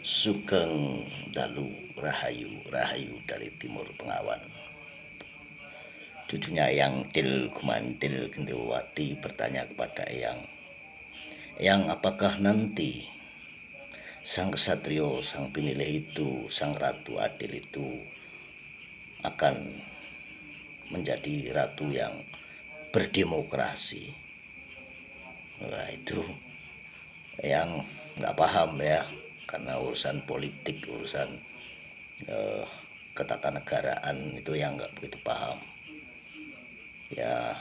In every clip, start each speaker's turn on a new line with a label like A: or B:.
A: Sugeng Dalu Rahayu Rahayu dari Timur Pengawan. Cucunya Eyang Til Gumantil Gendewati bertanya kepada Eyang, apakah nanti sang kesatrio, sang pinilih itu, sang ratu adil itu akan menjadi ratu yang berdemokrasi? Wah, itu yang nggak paham ya, karena urusan politik, urusan ketatanegaraan itu yang nggak begitu paham. Ya,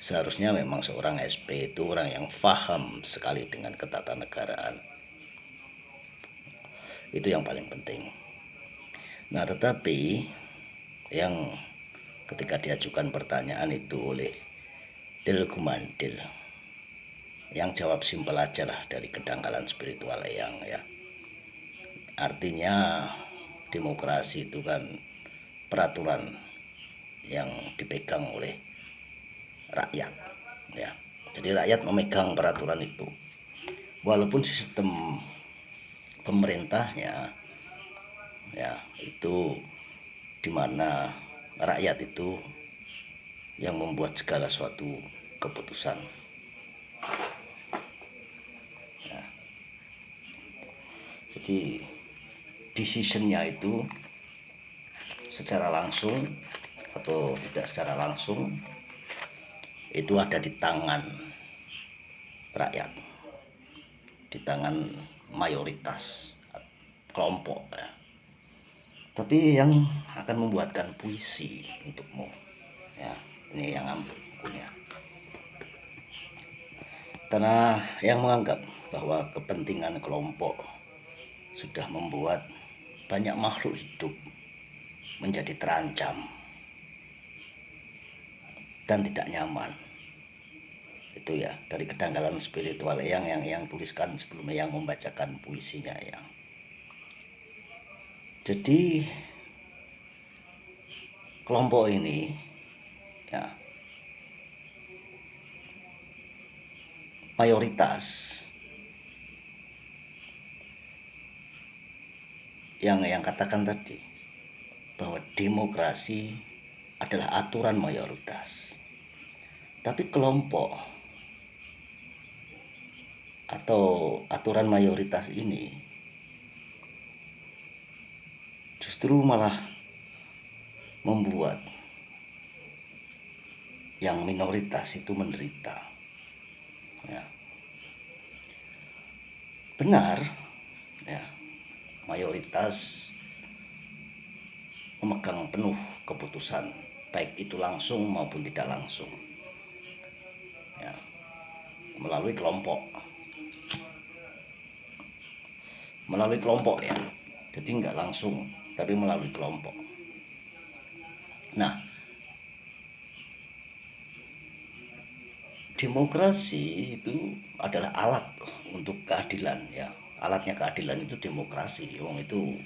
A: seharusnya memang seorang SP itu orang yang paham sekali dengan ketatanegaraan. Itu yang paling penting. Nah, tetapi yang ketika diajukan pertanyaan itu oleh Til Gumandil, yang jawab simpel aja lah dari kedangkalan spiritual yang ya. Artinya demokrasi itu kan peraturan yang dipegang oleh rakyat ya. Jadi rakyat memegang peraturan itu. Walaupun sistem pemerintahnya ya itu dimana rakyat itu yang membuat segala suatu keputusan. Ya. Jadi decisionnya itu secara langsung atau tidak secara langsung itu ada di tangan rakyat, di tangan mayoritas kelompok ya. Tapi yang akan membuatkan puisi untukmu ya, ini yang ambil bukunya. Karena yang menganggap bahwa kepentingan kelompok sudah membuat banyak makhluk hidup menjadi terancam dan tidak nyaman. Itu ya dari kedangkalan spiritual yang tuliskan sebelumnya, yang membacakan puisinya yang. Jadi kelompok ini ya mayoritas yang katakan tadi bahwa demokrasi adalah aturan mayoritas. Tapi kelompok atau aturan mayoritas ini justru malah membuat yang minoritas itu menderita ya. Benar ya, mayoritas memegang penuh keputusan, baik itu langsung maupun tidak langsung ya, melalui kelompok ya. Jadi nggak langsung tapi melalui kelompok. Nah, demokrasi itu adalah alat untuk keadilan ya. Alatnya keadilan itu demokrasi. Wong itu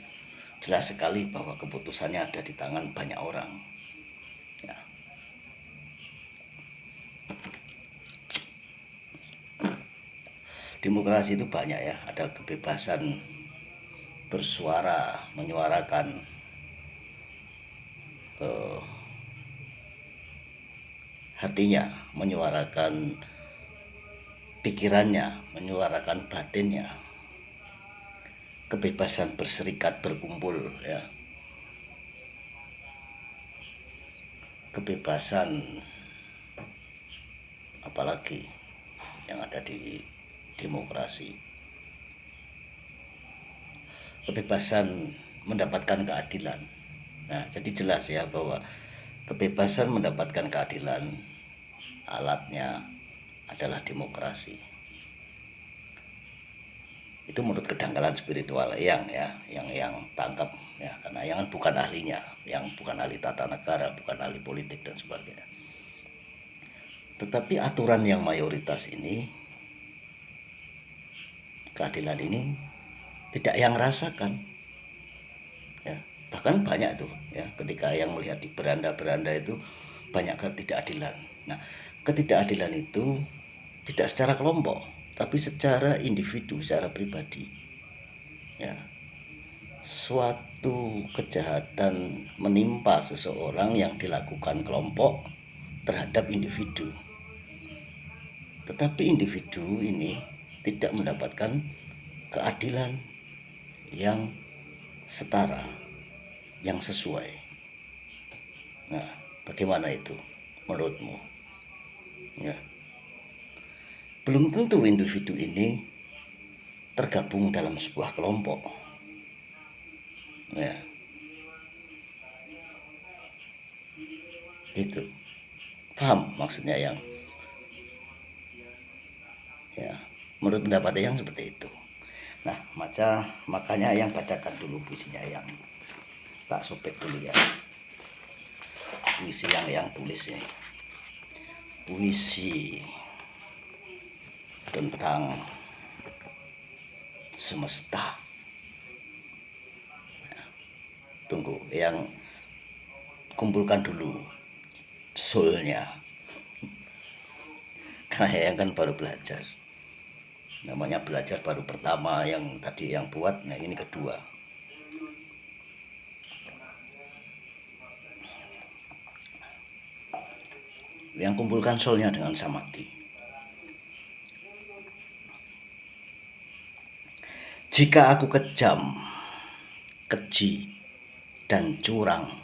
A: jelas sekali bahwa keputusannya ada di tangan banyak orang ya. Demokrasi itu banyak ya, ada kebebasan bersuara, menyuarakan hatinya, menyuarakan pikirannya, menyuarakan batinnya, kebebasan berserikat, berkumpul ya, kebebasan apalagi yang ada di demokrasi, kebebasan mendapatkan keadilan. Nah, jadi jelas ya bahwa kebebasan mendapatkan keadilan alatnya adalah demokrasi. Itu menurut kedangkalan spiritual yang tangkap ya, karena yang bukan ahlinya, yang bukan ahli tata negara, bukan ahli politik dan sebagainya. Tetapi aturan yang mayoritas ini, keadilan ini tidak yang rasakan ya. Bahkan banyak tuh ya, ketika yang melihat di beranda-beranda itu banyak ketidakadilan. Nah, ketidakadilan itu tidak secara kelompok tapi secara individu, secara pribadi ya. suatu kejahatan menimpa seseorang yang dilakukan kelompok terhadap individu. Tetapi individu ini tidak mendapatkan keadilan yang setara, yang sesuai. Nah, bagaimana itu menurutmu? Ya. Belum tentu individu ini tergabung dalam sebuah kelompok. Ya. Gitu. Paham maksudnya yang ya, menurut pendapat yang seperti itu. Nah, makanya yang bacakan dulu puisinya yang tak sobek dulu ya. Puisi yang tulis ini. Puisi tentang semesta. Tunggu, yang kumpulkan dulu soulnya. Karena yang kan baru belajar. Namanya belajar baru pertama, yang tadi yang buat, nah ini kedua. Yang kumpulkan soulnya dengan samadhi. Jika aku kejam, keji, dan curang,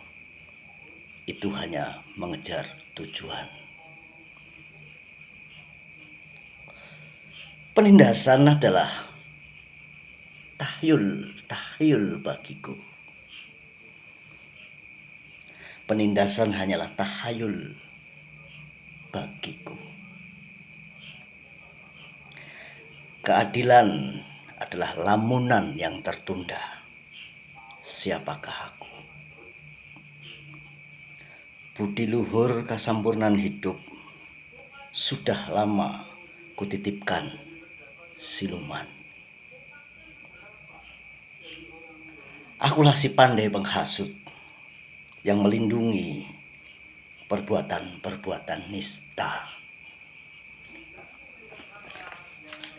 A: itu hanya mengejar tujuan. Penindasan adalah tahyul bagiku. Penindasan hanyalah tahayul bagiku. Keadilan adalah lamunan yang tertunda. Siapakah aku? Budi luhur kasampurnan hidup sudah lama kutitipkan siluman. Akulah si pandai penghasut yang melindungi perbuatan-perbuatan nista.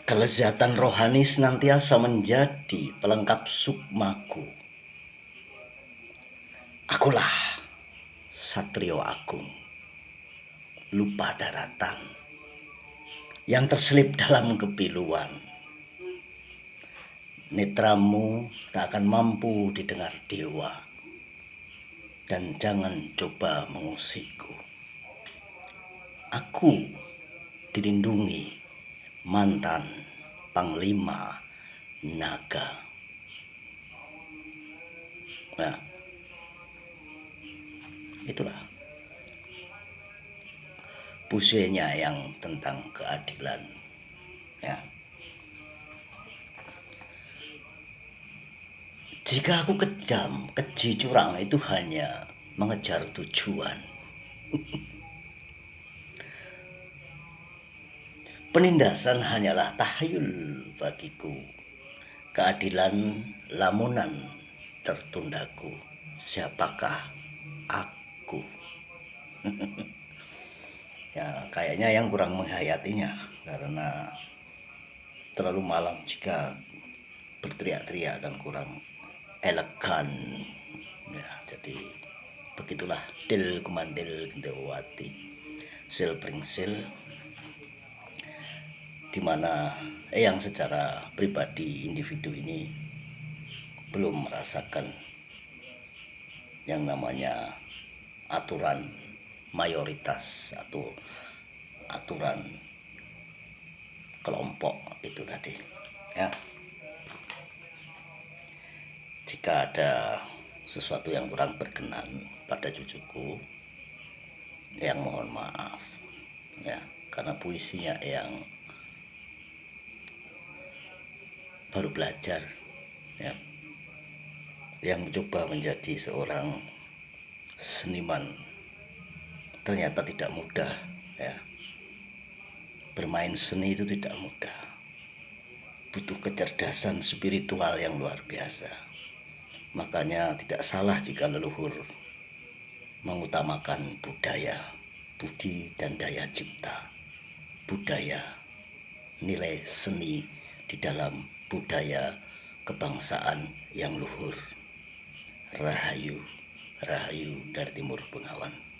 A: Kelezatan rohani senantiasa menjadi pelengkap sukmaku. Akulah Satrio Agung, lupa daratan, yang terselip dalam kepiluan. Netramu tak akan mampu didengar dewa, dan jangan coba mengusikku. Aku dilindungi mantan Panglima Naga. Nah, itulah puisinya yang tentang keadilan. Ya. Jika aku kejam, keji, curang, itu hanya mengejar tujuan. Penindasan hanyalah tahayul bagiku. Keadilan lamunan tertundaku. Siapakah aku? Ya, kayaknya yang kurang menghayatinya karena terlalu malam jika berteriak-teriak dan kurang elegan. Ya, jadi begitulah Dil Kumandil Gendawati sil pringsil, dimana yang secara pribadi individu ini belum merasakan yang namanya aturan mayoritas atau aturan kelompok itu tadi ya. Jika ada sesuatu yang kurang berkenan pada cucuku, yang mohon maaf ya, karena puisinya yang baru belajar ya, yang mencoba menjadi seorang seniman. Ternyata tidak mudah ya. Bermain seni itu tidak mudah. Butuh kecerdasan spiritual yang luar biasa. Makanya tidak salah jika leluhur mengutamakan budaya, budi dan daya cipta. Budaya, nilai seni di dalam budaya kebangsaan yang luhur. Rahayu, Rahayu dari Timur Bengawan.